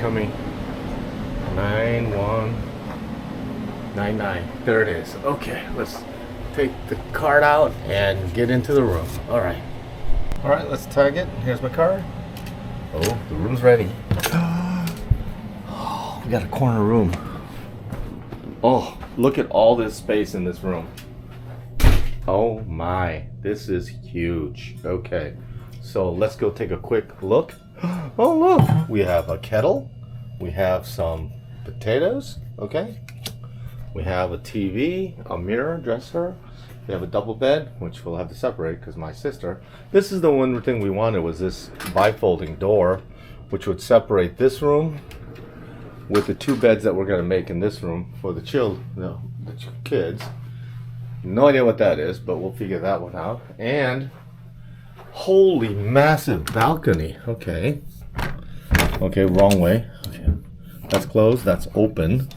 coming. 9199. There it is. Okay, let's take the card out and get into the room. All right, let's tag it. Here's my card. Oh, the room's ready. Oh, we got a corner room. Oh, look at all this space in this room. Oh my, this is huge. Okay, so let's go take a quick look. Oh look, we have a kettle. We have some potatoes. Okay, we have a TV, a mirror, dresser. We have a double bed, which we'll have to separate because my sister. This is the one thing we wanted, was this bifolding door, which would separate this room with the two beds that we're going to make in this room for the kids. No idea what that is, but we'll figure that one out. And holy massive balcony. Okay, wrong way. Okay, that's closed, that's open.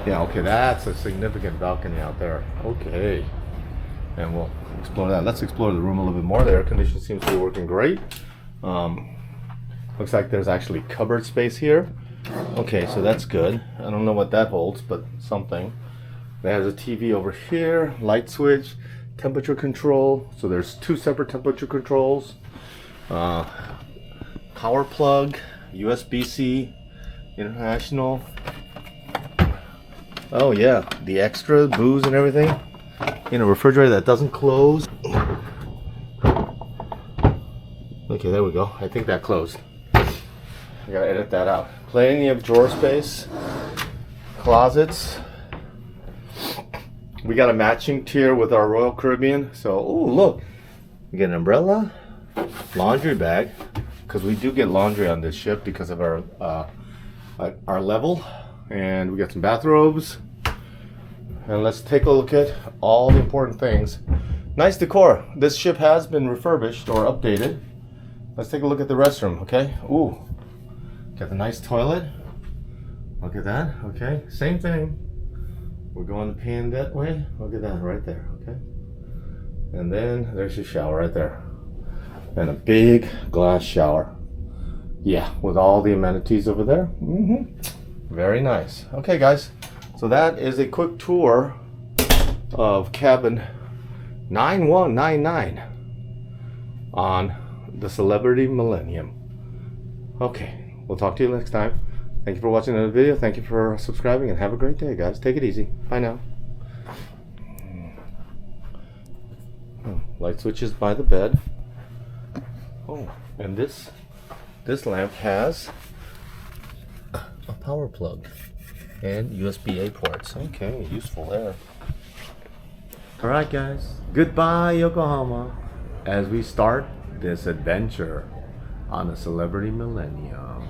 Yeah, okay, that's a significant balcony out there. Okay, and we'll explore that. Let's explore the room a little bit more. The air conditioning seems to be working great. Looks like there's actually cupboard space here. Okay, so that's good. I don't know what that holds, but something. There's a TV over here, light switch, temperature control. So there's two separate temperature controls. Power plug, USB-C, international. Oh yeah, the extra booze and everything. In a refrigerator that doesn't close. Okay, there we go. I think that closed. I gotta edit that out. Plenty of drawer space, closets. We got a matching tier with our Royal Caribbean. So, oh look, we get an umbrella, laundry bag, because we do get laundry on this ship because of our level. And we got some bathrobes. And let's take a look at all the important things. Nice decor. This ship has been refurbished or updated. Let's take a look at the restroom, okay? Ooh, got the nice toilet. Look at that, okay? Same thing. We're going the pan that way. Look at that right there, okay? And then there's your shower right there. And a big glass shower. Yeah, with all the amenities over there. Very nice. Okay, guys. So that is a quick tour of cabin 9199 on the Celebrity Millennium. Okay, we'll talk to you next time. Thank you for watching the video. Thank you for subscribing, and have a great day, guys. Take it easy. Bye now. Oh, light switches by the bed. Oh, and this lamp has a power plug and USB-A ports. Okay, useful there. Alright guys, goodbye Yokohama as we start this adventure on the Celebrity Millennium.